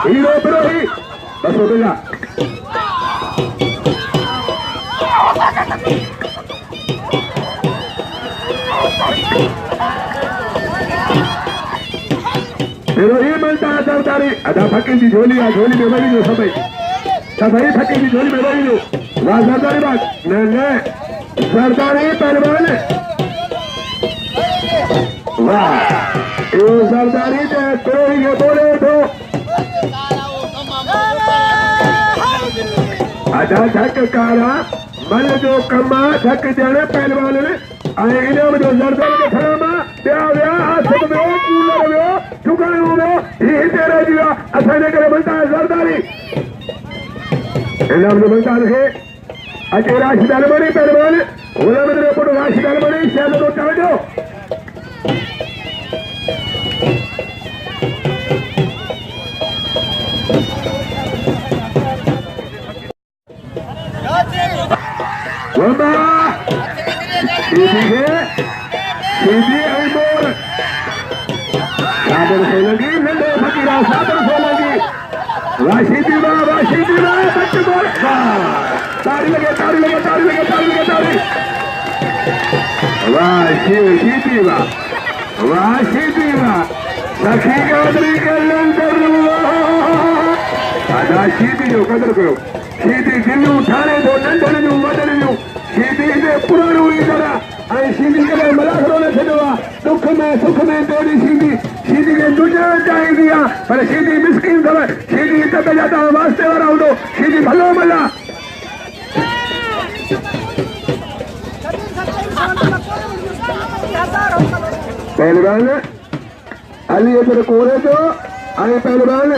Hero विरोही बस हो गया। विरोही मिलता है सरदारी अदा फकीर की झोली है, झोली में वही जो सभी फकीर की झोली में वही जो वाह सरदारी बात न सरदारी पहलवान वाह ये सरदारी विरोही के बोले तो अदा थक कारा मल जो कमा थक जाने पहलवान ने इनाम जो सरदारी के खरामा व्या हाथ में कूलर में ठुकानो में ये तेरा जीवा असाने करे बनता है सरदारी इनाम जो बनता है अचे राशिदार बनी पहलवान ओला में रिपोर्ट राशिदार बनी शायद तो चाहे जो वंदा सीधी अल्मोर सादर सोलंगी नंदे फकीरा सादर सोलंगी राशिदी बच्चे बोल तारी लगे वाह सीधी वाह सखी गादरी कल्याण करो आधा सीधी जो कदर करो सीधी दिल उठाने दो नंदन जो मदन जो सीधी से पुरानो ही जरा आई सीधी के मलाखरों ने छड़वा दुख में सुख में तोड़ी सीधी के तुझे चाहे दिया पर सीधी मिस्किन समय सीधी तब जाता वास्ते वाला हो दो सीधी भलो भला पहलवान अली इधर कोरे तो आई पहलवान